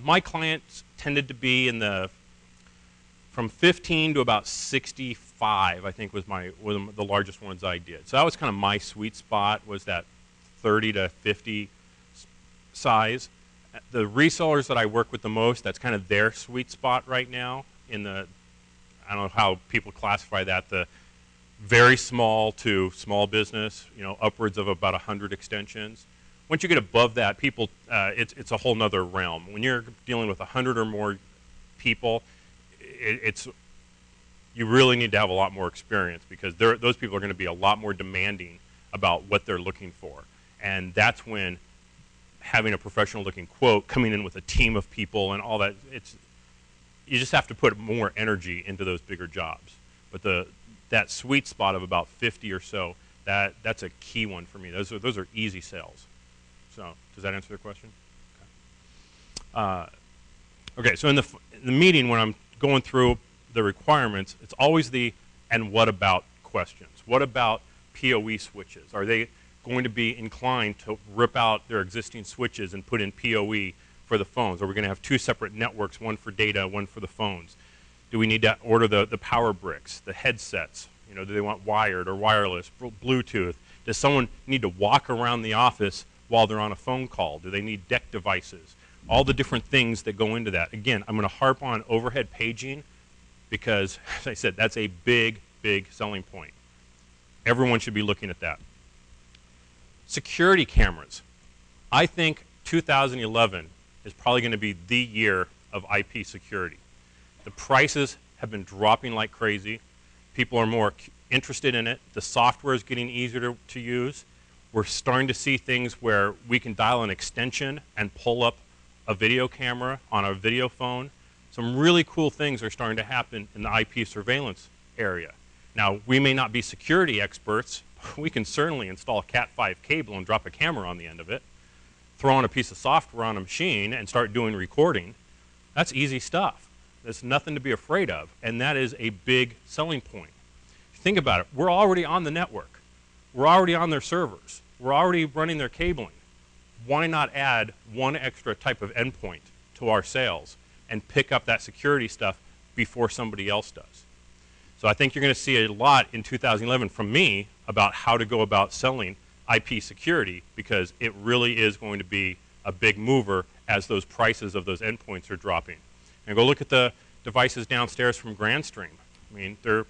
my clients tended to be in the from 15 to about 65, I think was the largest ones I did. So that was kind of my sweet spot, was that 30 to 50 size. The resellers that I work with the most, that's kind of their sweet spot right now in the, I don't know how people classify that, the very small to small business, you know, upwards of about 100 extensions. Once you get above that, people, it's a whole nother realm. When you're dealing with 100 or more people, you really need to have a lot more experience, because those people are going to be a lot more demanding about what they're looking for. And that's when having a professional looking quote, coming in with a team of people and all that, you just have to put more energy into those bigger jobs. But that sweet spot of about 50 or so, that's a key one for me. Those are easy sales. So does that answer your question? Okay. Okay, so in the meeting, when I'm going through the requirements, it's always the "and what about" questions. What about PoE switches? Are they going to be inclined to rip out their existing switches and put in PoE for the phones? Are we going to have two separate networks, one for data, one for the phones? Do we need to order the power bricks, the headsets? You know, do they want wired or wireless, Bluetooth? Does someone need to walk around the office while they're on a phone call? Do they need deck devices? All the different things that go into that. Again, I'm going to harp on overhead paging because, as I said, that's a big, big selling point. Everyone should be looking at that. Security cameras. I think 2011 is probably going to be the year of IP security. The prices have been dropping like crazy. People are more interested in it. The software is getting easier to use. We're starting to see things where we can dial an extension and pull up a video camera on a video phone. Some really cool things are starting to happen in the IP surveillance area. Now, we may not be security experts. We can certainly install a Cat5 cable and drop a camera on the end of it, throw on a piece of software on a machine and start doing recording. That's easy stuff. There's nothing to be afraid of, and that is a big selling point. Think about it. We're already on the network. We're already on their servers. We're already running their cabling. Why not add one extra type of endpoint to our sales and pick up that security stuff before somebody else does? So I think you're going to see a lot in 2011 from me about how to go about selling IP security, because it really is going to be a big mover as those prices of those endpoints are dropping. And go look at the devices downstairs from Grandstream. I mean, they're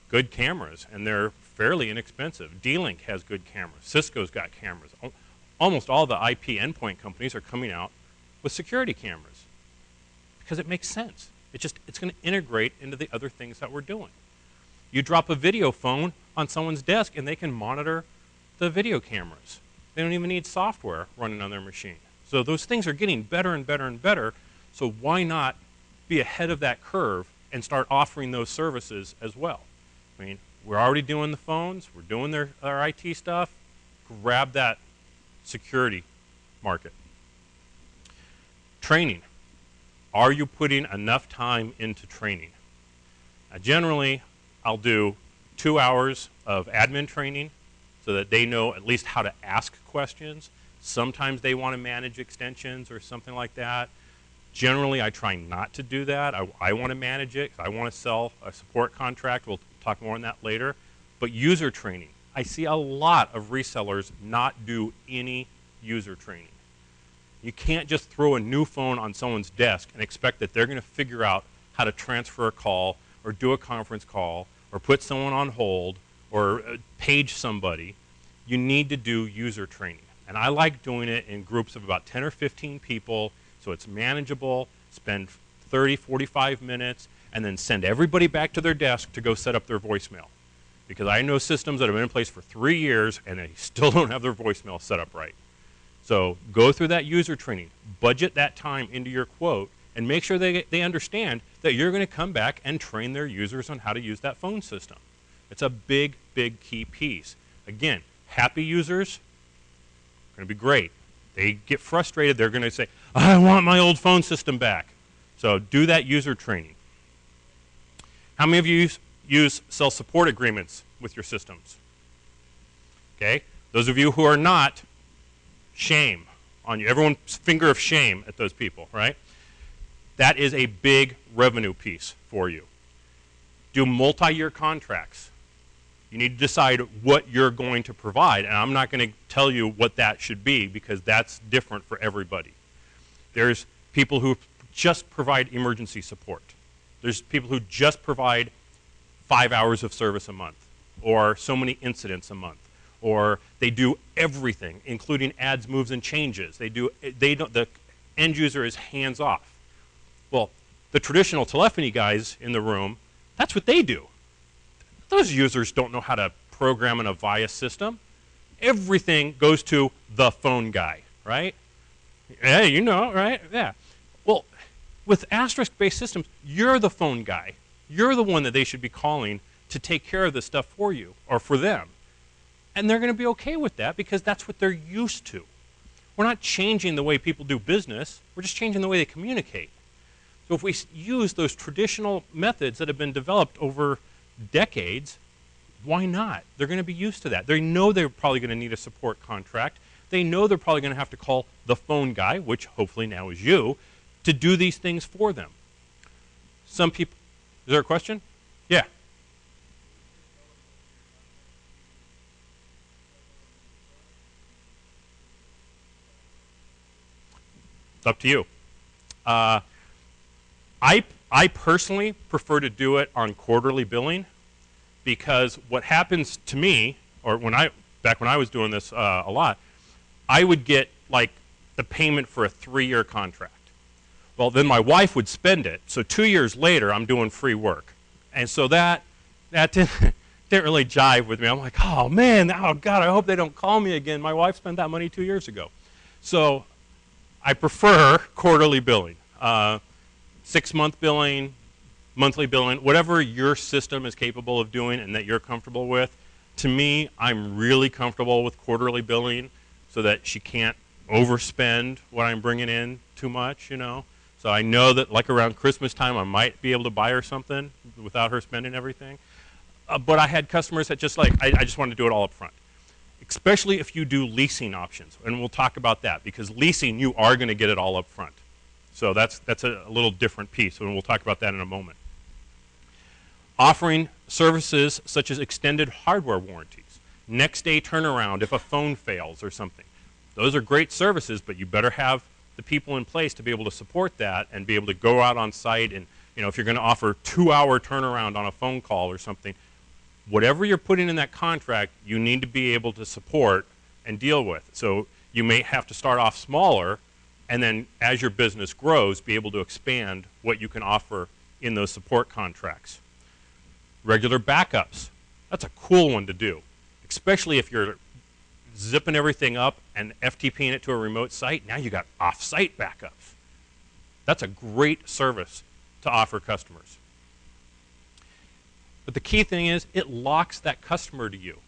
good cameras, and they're fairly inexpensive. D-Link has good cameras. Cisco's got cameras. Almost all the IP endpoint companies are coming out with security cameras because it makes sense. It's going to integrate into the other things that we're doing. You drop a video phone on someone's desk, and they can monitor the video cameras. They don't even need software running on their machine. So those things are getting better and better and better. So why not be ahead of that curve and start offering those services as well? I mean, we're already doing the phones. We're doing our IT stuff. Grab that security market. Training. Are you putting enough time into training? Now, generally, I'll do 2 hours of admin training so that they know at least how to ask questions. Sometimes they want to manage extensions or something like that. Generally, I try not to do that. I want to manage it. I want to sell a support contract. We'll talk more on that later. But user training. I see a lot of resellers not do any user training. You can't just throw a new phone on someone's desk and expect that they're going to figure out how to transfer a call or do a conference call or put someone on hold or page somebody. You need to do user training. And I like doing it in groups of about 10 or 15 people so it's manageable, spend 30, 45 minutes, and then send everybody back to their desk to go set up their voicemail. Because I know systems that have been in place for 3 years and they still don't have their voicemail set up right. So go through that user training, budget that time into your quote, and make sure they understand that you're going to come back and train their users on how to use that phone system. It's a big, big key piece. Again, happy users are going to be great. They get frustrated, they're going to say, I want my old phone system back. So do that user training. How many of you use self-support agreements with your systems? Okay, those of you who are not, shame on you. Everyone's finger of shame at those people, right? That is a big revenue piece for you. Do multi-year contracts. You need to decide what you're going to provide, and I'm not going to tell you what that should be because that's different for everybody. There's people who just provide emergency support. There's people who just provide 5 hours of service a month, or so many incidents a month, or they do everything, including adds, moves, and changes. The end user is hands off. Well, the traditional telephony guys in the room, that's what they do. Those users don't know how to program an Avaya system. Everything goes to the phone guy, right? Yeah, you know, right? Yeah. Well, with asterisk-based systems, you're the phone guy. You're the one that they should be calling to take care of this stuff for you or for them. And they're going to be okay with that because that's what they're used to. We're not changing the way people do business. We're just changing the way they communicate. So if we use those traditional methods that have been developed over decades, why not? They're going to be used to that. They know they're probably going to need a support contract. They know they're probably going to have to call the phone guy, which hopefully now is you, to do these things for them. Some people, is there a question? Yeah. It's up to you. I personally prefer to do it on quarterly billing because what happens to me, or back when I was doing this a lot, I would get like the payment for a 3-year contract. Well, then my wife would spend it, so 2 years later I'm doing free work. And so that didn't really jive with me. I'm like, oh man, oh God, I hope they don't call me again. My wife spent that money 2 years ago. So I prefer quarterly billing. 6-month billing, monthly billing, whatever your system is capable of doing and that you're comfortable with. To me, I'm really comfortable with quarterly billing so that she can't overspend what I'm bringing in too much, you know. So I know that like around Christmas time, I might be able to buy her something without her spending everything. But I had customers that just like, I just wanted to do it all up front. Especially if you do leasing options, and we'll talk about that because leasing, you are going to get it all up front. So that's a little different piece, and we'll talk about that in a moment. Offering services such as extended hardware warranties, next day turnaround if a phone fails or something. Those are great services, but you better have the people in place to be able to support that and be able to go out on site and, you know, if you're going to offer 2-hour turnaround on a phone call or something, whatever you're putting in that contract, you need to be able to support and deal with. So you may have to start off smaller and then as your business grows, be able to expand what you can offer in those support contracts. Regular backups. That's a cool one to do, especially if you're zipping everything up and FTPing it to a remote site. Now you got off-site backups. That's a great service to offer customers. But the key thing is it locks that customer to you.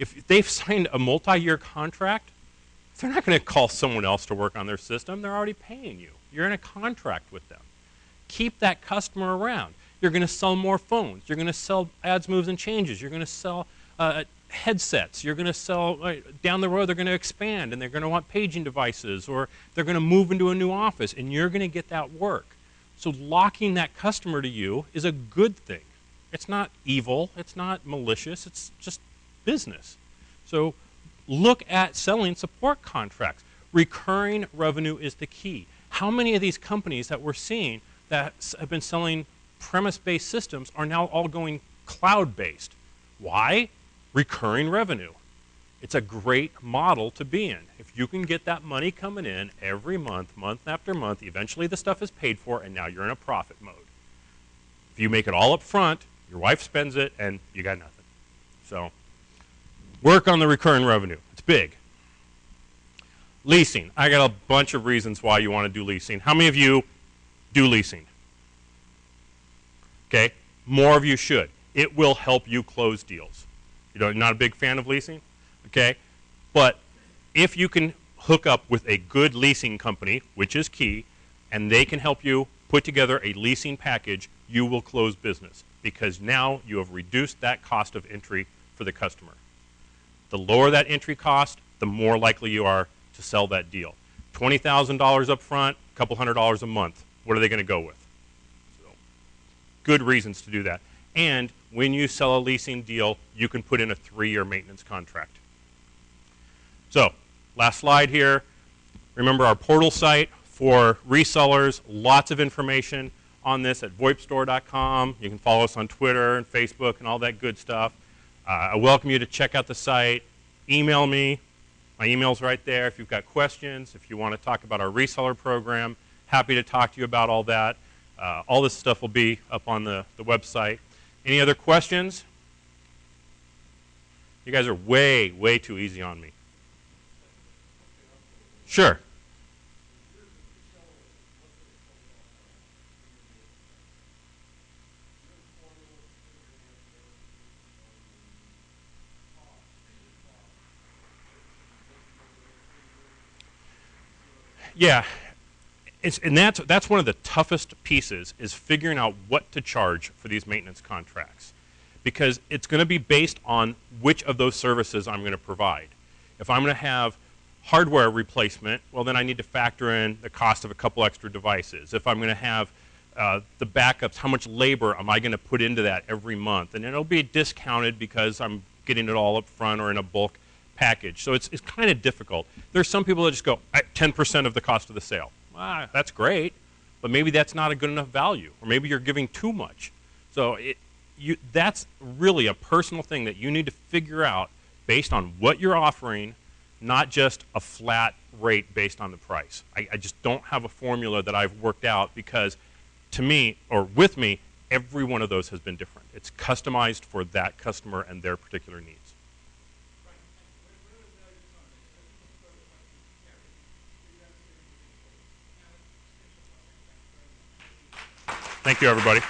If they've signed a multi-year contract, they're not going to call someone else to work on their system. They're already paying you. You're in a contract with them. Keep that customer around. You're going to sell more phones. You're going to sell adds, moves, and changes. You're going to sell headsets. You're going to sell, down the road, they're going to expand, and they're going to want paging devices, or they're going to move into a new office, and you're going to get that work. So locking that customer to you is a good thing. It's not evil. It's not malicious. It's just business. So look at selling support contracts. Recurring revenue is the key. How many of these companies that we're seeing that have been selling premise-based systems are now all going cloud-based? Why? Recurring revenue. It's a great model to be in. If you can get that money coming in every month, month after month, eventually the stuff is paid for and now you're in a profit mode. If you make it all up front, your wife spends it and you got nothing. So work on the recurring revenue. It's big. Leasing. I got a bunch of reasons why you want to do leasing. How many of you do leasing? Okay, more of you should. It will help you close deals. You're not a big fan of leasing? Okay, but if you can hook up with a good leasing company, which is key, and they can help you put together a leasing package, you will close business because now you have reduced that cost of entry for the customer. The lower that entry cost, the more likely you are to sell that deal. $20,000 up front, a couple $100 a month What are they going to go with? So, good reasons to do that. And when you sell a leasing deal, you can put in a 3-year maintenance contract. So, last slide here. Remember our portal site for resellers, lots of information on this at VoIPstore.com. You can follow us on Twitter and Facebook and all that good stuff. I welcome you to check out the site. Email me. My email's right there. If you've got questions, if you want to talk about our reseller program, happy to talk to you about all that. All this stuff will be up on the website. Any other questions? You guys are way, way too easy on me. Sure. Yeah, and that's one of the toughest pieces is figuring out what to charge for these maintenance contracts, because it's going to be based on which of those services I'm going to provide. If I'm going to have hardware replacement, well, then I need to factor in the cost of a couple extra devices. If I'm going to have the backups, how much labor am I going to put into that every month? And it'll be discounted because I'm getting it all up front or in a bulk package. So it's kind of difficult. There's some people that just go, 10% of the cost of the sale. That's great, but maybe that's not a good enough value, or maybe you're giving too much. So that's really a personal thing that you need to figure out based on what you're offering, not just a flat rate based on the price. I just don't have a formula that I've worked out, because to me, or with me, every one of those has been different. It's customized for that customer and their particular needs. Thank you, everybody.